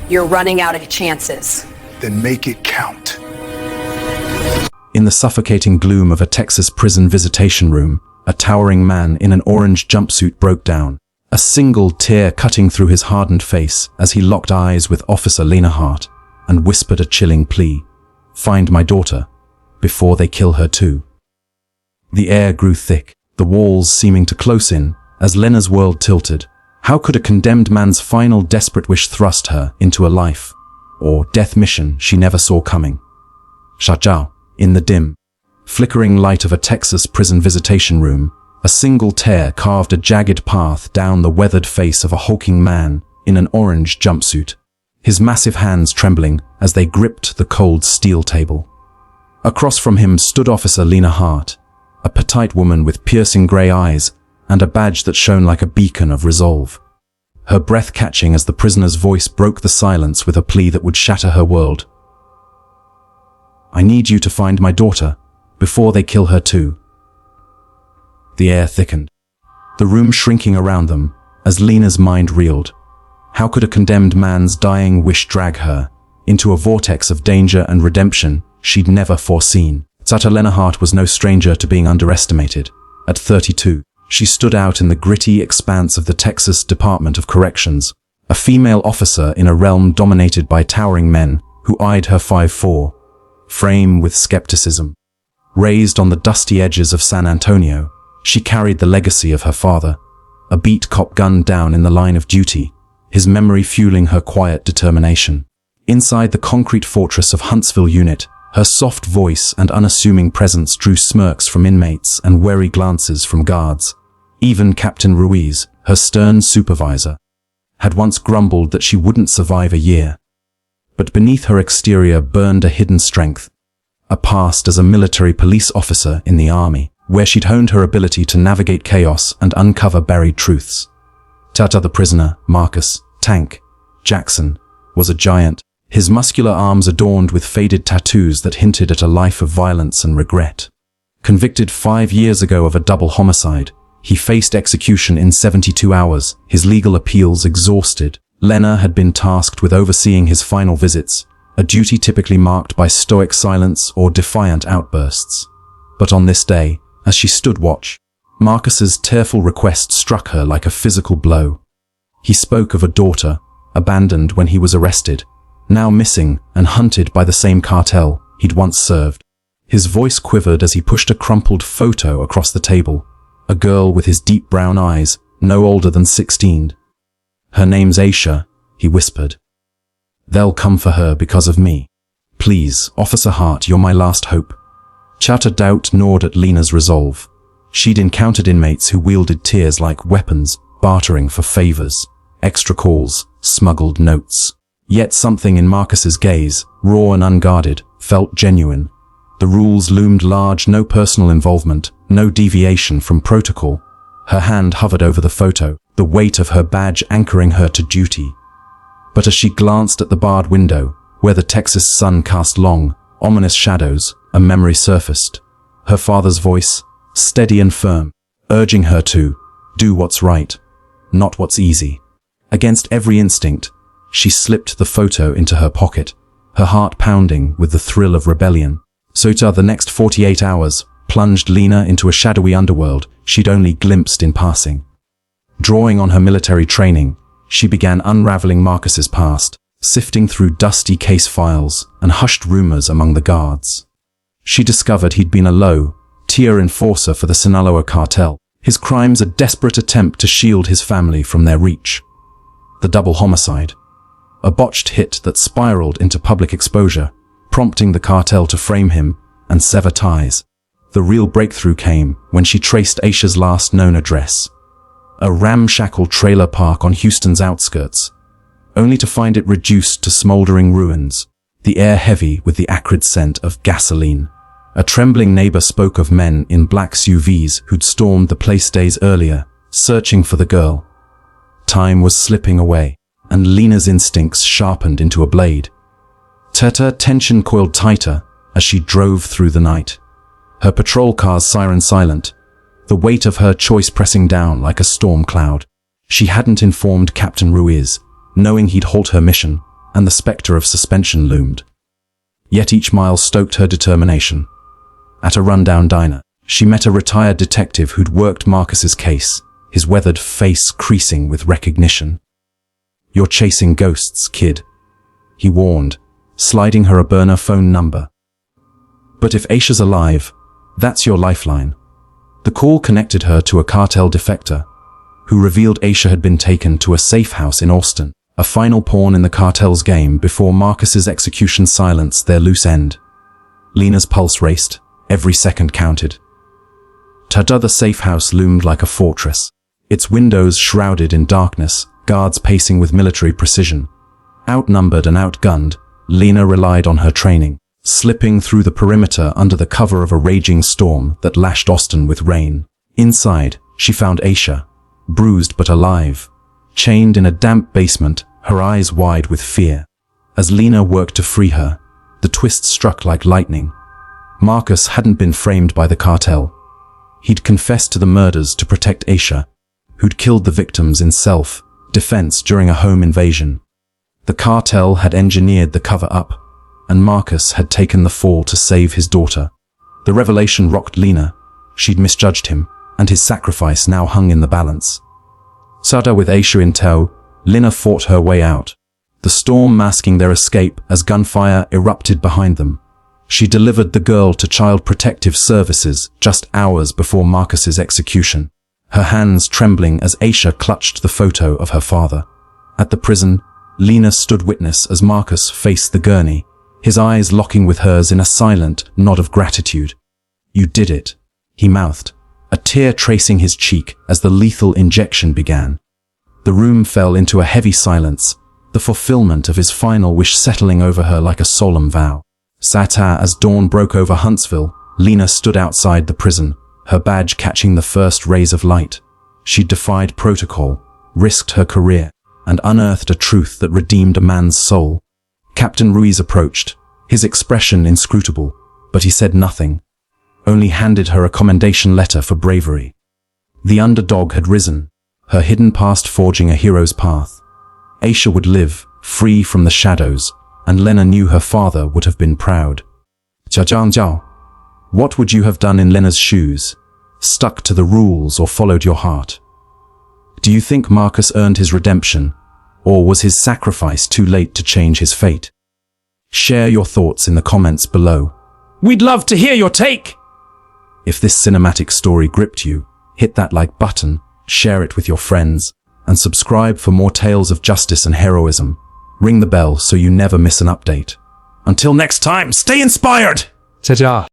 You're running out of chances. Then make it count. In the suffocating gloom of a Texas prison visitation room, a towering man in an orange jumpsuit broke down, a single tear cutting through his hardened face as he locked eyes with Officer Lena Hart and whispered a chilling plea, "Find my daughter, before they kill her too." The air grew thick, the walls seeming to close in, as Lena's world tilted. How could a condemned man's final desperate wish thrust her into a life or death mission she never saw coming? Shajao, in the dim, flickering light of a Texas prison visitation room, a single tear carved a jagged path down the weathered face of a hulking man in an orange jumpsuit, his massive hands trembling as they gripped the cold steel table. Across from him stood Officer Lena Hart, a petite woman with piercing grey eyes and a badge that shone like a beacon of resolve. Her breath catching as the prisoner's voice broke the silence with a plea that would shatter her world. "I need you to find my daughter, before they kill her too." The air thickened, the room shrinking around them as Lena's mind reeled. How could a condemned man's dying wish drag her into a vortex of danger and redemption she'd never foreseen? Zata Lena Hart was no stranger to being underestimated. At 32, she stood out in the gritty expanse of the Texas Department of Corrections, a female officer in a realm dominated by towering men who eyed her 5'4" frame with skepticism. Raised on the dusty edges of San Antonio, she carried the legacy of her father, a beat cop gunned down in the line of duty, his memory fueling her quiet determination. Inside the concrete fortress of Huntsville Unit, her soft voice and unassuming presence drew smirks from inmates and wary glances from guards. Even Captain Ruiz, her stern supervisor, had once grumbled that she wouldn't survive a year. But beneath her exterior burned a hidden strength, a past as a military police officer in the army, where she'd honed her ability to navigate chaos and uncover buried truths. Tata the prisoner, Marcus "Tank" Jackson, was a giant, his muscular arms adorned with faded tattoos that hinted at a life of violence and regret. Convicted 5 years ago of a double homicide, he faced execution in 72 hours, his legal appeals exhausted. Lena had been tasked with overseeing his final visits, a duty typically marked by stoic silence or defiant outbursts. But on this day, as she stood watch, Marcus's tearful request struck her like a physical blow. He spoke of a daughter, abandoned when he was arrested, now missing and hunted by the same cartel he'd once served. His voice quivered as he pushed a crumpled photo across the table, a girl with his deep brown eyes, no older than 16. "Her name's Aisha," he whispered. "They'll come for her because of me. Please, Officer Hart, you're my last hope." Chata Doubt gnawed at Lena's resolve. She'd encountered inmates who wielded tears like weapons, bartering for favors, extra calls, smuggled notes. Yet something in Marcus's gaze, raw and unguarded, felt genuine. The rules loomed large, no personal involvement, no deviation from protocol. Her hand hovered over the photo, the weight of her badge anchoring her to duty. But as she glanced at the barred window, where the Texas sun cast long, ominous shadows, a memory surfaced. Her father's voice, steady and firm, urging her to do what's right, not what's easy. Against every instinct, she slipped the photo into her pocket, her heart pounding with the thrill of rebellion. So the next 48 hours plunged Lena into a shadowy underworld she'd only glimpsed in passing. Drawing on her military training, she began unraveling Marcus's past, sifting through dusty case files and hushed rumors among the guards. She discovered he'd been a low-tier enforcer for the Sinaloa cartel, his crimes a desperate attempt to shield his family from their reach. The double homicide, a botched hit that spiraled into public exposure, prompting the cartel to frame him and sever ties. The real breakthrough came when she traced Aisha's last known address, a ramshackle trailer park on Houston's outskirts, only to find it reduced to smoldering ruins, the air heavy with the acrid scent of gasoline. A trembling neighbor spoke of men in black SUVs who'd stormed the place days earlier, searching for the girl. Time was slipping away, and Lena's instincts sharpened into a blade. Tension coiled tighter as she drove through the night, her patrol car's siren silent, the weight of her choice pressing down like a storm cloud. She hadn't informed Captain Ruiz, knowing he'd halt her mission and the spectre of suspension loomed. Yet each mile stoked her determination. At a rundown diner, she met a retired detective who'd worked Marcus's case, his weathered face creasing with recognition. "You're chasing ghosts, kid," he warned, sliding her a burner phone number. "But if Aisha's alive, that's your lifeline." The call connected her to a cartel defector, who revealed Aisha had been taken to a safe house in Austin, a final pawn in the cartel's game before Marcus's execution silenced their loose end. Lena's pulse raced, every second counted. The safe house loomed like a fortress, its windows shrouded in darkness, guards pacing with military precision. Outnumbered and outgunned, Lena relied on her training, slipping through the perimeter under the cover of a raging storm that lashed Austin with rain. Inside, she found Aisha, bruised but alive, chained in a damp basement, her eyes wide with fear. As Lena worked to free her, the twist struck like lightning. Marcus hadn't been framed by the cartel. He'd confessed to the murders to protect Aisha, who'd killed the victims in self-defense during a home invasion. The cartel had engineered the cover-up, and Marcus had taken the fall to save his daughter. The revelation rocked Lena. She'd misjudged him, and his sacrifice now hung in the balance. With Aisha in tow, Lena fought her way out, the storm masking their escape as gunfire erupted behind them. She delivered the girl to Child Protective Services just hours before Marcus's execution, her hands trembling as Aisha clutched the photo of her father. At the prison, Lena stood witness as Marcus faced the gurney, his eyes locking with hers in a silent nod of gratitude. "You did it," he mouthed, a tear tracing his cheek as the lethal injection began. The room fell into a heavy silence, the fulfillment of his final wish settling over her like a solemn vow. As dawn broke over Huntsville, Lena stood outside the prison, her badge catching the first rays of light. She defied protocol, risked her career, and unearthed a truth that redeemed a man's soul. Captain Ruiz approached, his expression inscrutable, but he said nothing, only handed her a commendation letter for bravery. The underdog had risen, her hidden past forging a hero's path. Aisha would live, free from the shadows, and Lena knew her father would have been proud. Jiao, what would you have done in Lena's shoes? Stuck to the rules or followed your heart? Do you think Marcus earned his redemption, or was his sacrifice too late to change his fate? Share your thoughts in the comments below. We'd love to hear your take! If this cinematic story gripped you, hit that like button, share it with your friends, and subscribe for more tales of justice and heroism. Ring the bell so you never miss an update. Until next time, stay inspired! Ta-ta.